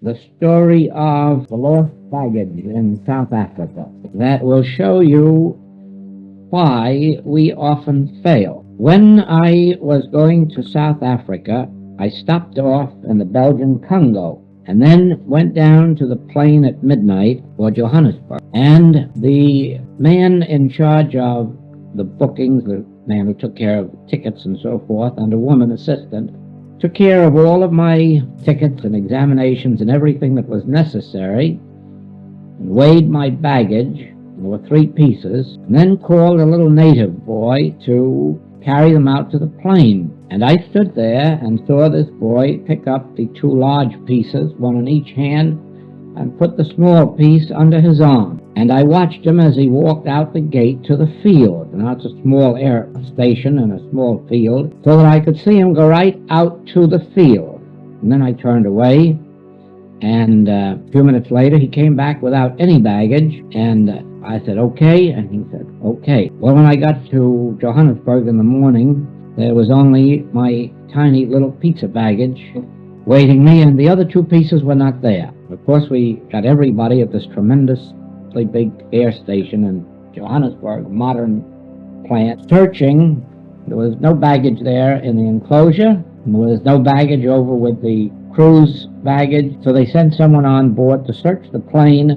the story of the lost baggage in South Africa. That will show you why we often fail. When I was going to South Africa, I stopped off in the Belgian Congo and then went down to the plane at midnight for Johannesburg. And the man in charge of the bookings, the man who took care of tickets and so forth, and a woman assistant, took care of all of my tickets and examinations and everything that was necessary, and weighed my baggage. There were 3 pieces, and then called a little native boy to carry them out to the plane. And I stood there and saw this boy pick up the 2 large pieces, one in each hand, and put the small piece under his arm. And I watched him as he walked out the gate to the field. Now it's a small air station and a small field, so that I could see him go right out to the field. And then I turned away, and a few minutes later he came back without any baggage, and I said, okay, and he said, okay. Well, when I got to Johannesburg in the morning, there was only my tiny little pizza baggage waiting me, and the other 2 pieces were not there. Of course, we got everybody at this tremendously big air station in Johannesburg, modern plant, searching. There was no baggage there in the enclosure. There was no baggage over with the cruise baggage, so they sent someone on board to search the plane,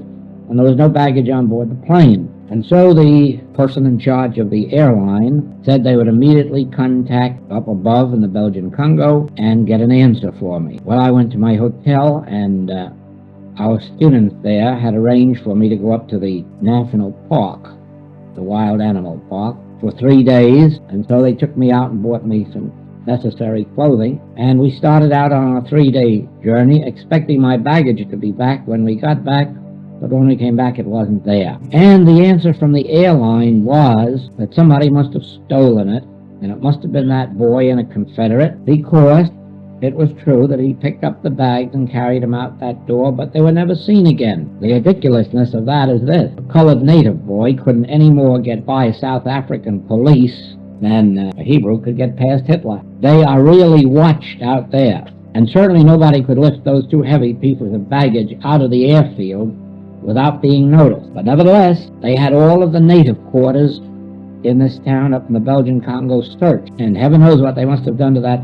and there was no baggage on board the plane. And so the person in charge of the airline said they would immediately contact up above in the Belgian Congo and get an answer for me. Well, I went to my hotel, and our students there had arranged for me to go up to the national park, the wild animal park, for 3 days. And so they took me out and bought me some necessary clothing. And we started out on a 3-day journey, expecting my baggage to be back. When we got back, but when we came back, it wasn't there. And the answer from the airline was that somebody must have stolen it, and it must have been that boy and a Confederate, because it was true that he picked up the bags and carried them out that door, but they were never seen again. The ridiculousness of that is this: a colored native boy couldn't any more get by South African police than a Hebrew could get past Hitler. They are really watched out there, and certainly nobody could lift those 2 heavy pieces of baggage out of the airfield without being noticed. But nevertheless, they had all of the native quarters in this town up in the Belgian Congo searched, and heaven knows what they must have done to that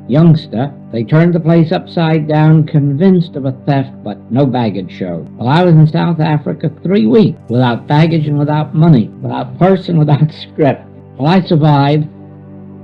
youngster. They turned the place upside down, convinced of a theft, but no baggage showed. Well, I was in South Africa 3 weeks without baggage and without money, without purse and without script. Well, I survived,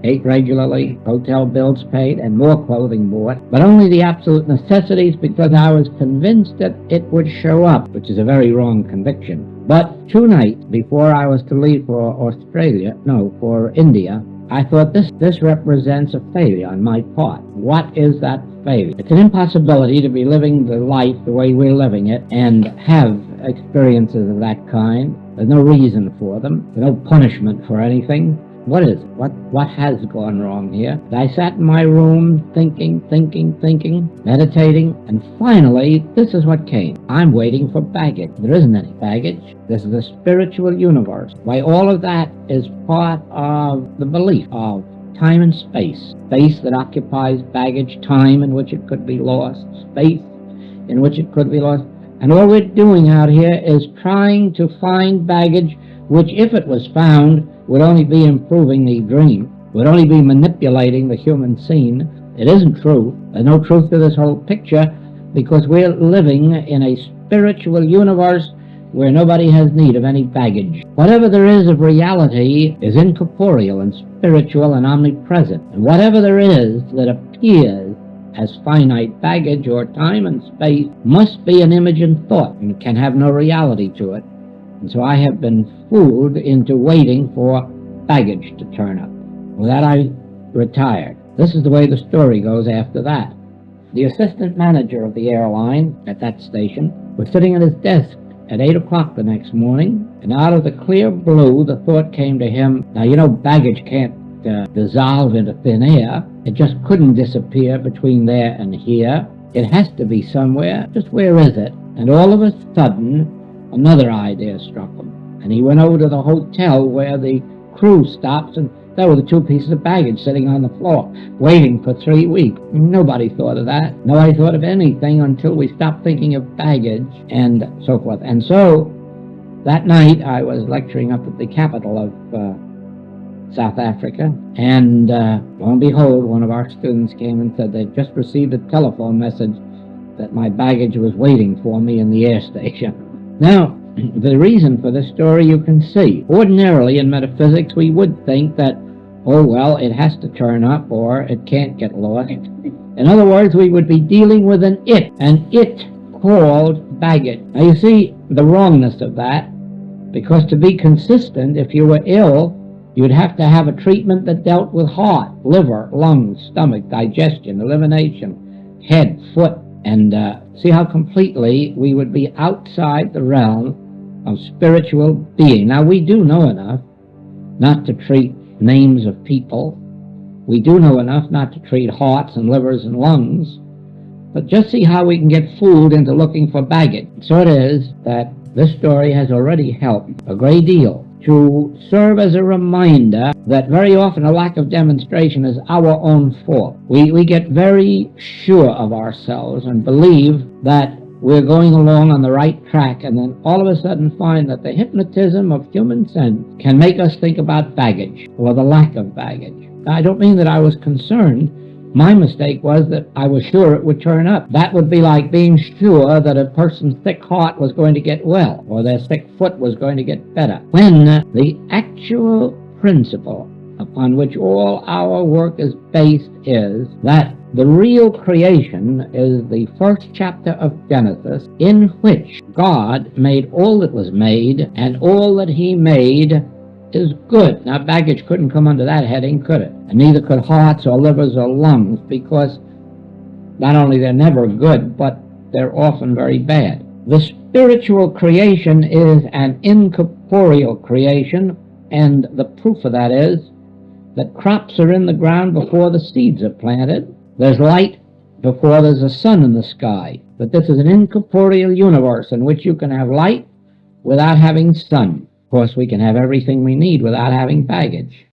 ate regularly, hotel bills paid, and more clothing bought, but only the absolute necessities, because I was convinced that it would show up, which is a very wrong conviction. But 2 nights before I was to leave for India, I thought this represents a failure on my part. What is that failure? It's an impossibility to be living the life the way we're living it and have experiences of that kind. There's no reason for them. There's no punishment for anything. What is it? What has gone wrong here? I sat in my room thinking, meditating, and finally, this is what came. I'm waiting for baggage. There isn't any baggage. This is a spiritual universe. Why, all of that is part of the belief of time and space. Space that occupies baggage, time in which it could be lost, space in which it could be lost. And all we're doing out here is trying to find baggage, which, if it was found, would only be improving the dream, would only be manipulating the human scene. It isn't true. There's no truth to this whole picture, because we're living in a spiritual universe where nobody has need of any baggage. Whatever there is of reality is incorporeal and spiritual and omnipresent. And whatever there is that appears as finite baggage or time and space must be an image in thought and can have no reality to it. And so I have been fooled into waiting for baggage to turn up. With that, I retired. This is the way the story goes after that. The assistant manager of the airline at that station was sitting at his desk at 8 o'clock the next morning, and out of the clear blue, the thought came to him, now, you know, baggage can't dissolve into thin air. It just couldn't disappear between there and here. It has to be somewhere. Just where is it? And all of a sudden, another idea struck him, and he went over to the hotel where the crew stops and There were the 2 pieces of baggage sitting on the floor, waiting for 3 weeks. Nobody thought of that. Nobody thought of anything until we stopped thinking of baggage and so forth. And so, that night, I was lecturing up at the capital of South Africa, and lo and behold, one of our students came and said they'd just received a telephone message that my baggage was waiting for me in the air station. Now, the reason for this story you can see. Ordinarily in metaphysics we would think that, oh well, it has to turn up or it can't get lost. In other words, we would be dealing with an it called baggage. Now you see the wrongness of that, because to be consistent, if you were ill, you'd have to have a treatment that dealt with heart, liver, lungs, stomach, digestion, elimination, head, foot, and see how completely we would be outside the realm of spiritual being. Now, we do know enough not to treat names of people. We do know enough not to treat hearts and livers and lungs. But just see how we can get fooled into looking for baggage. So it is that this story has already helped a great deal to serve as a reminder that very often a lack of demonstration is our own fault. We get very sure of ourselves and believe that we're going along on the right track, and then all of a sudden find that the hypnotism of human sense can make us think about baggage or the lack of baggage. Now, I don't mean that I was concerned. My mistake was that I was sure it would turn up. That would be like being sure that a person's sick heart was going to get well or their sick foot was going to get better, when the actual principle upon which all our work is based is that the real creation is the first chapter of Genesis, in which God made all that was made, and all that he made is good. Now, baggage couldn't come under that heading, could it? And neither could hearts or livers or lungs, because not only they're never good, but they're often very bad. The spiritual creation is an incorporeal creation, and the proof of that is that crops are in the ground before the seeds are planted. There's light before there's a sun in the sky. But this is an incorporeal universe in which you can have light without having sun. Of course, we can have everything we need without having baggage.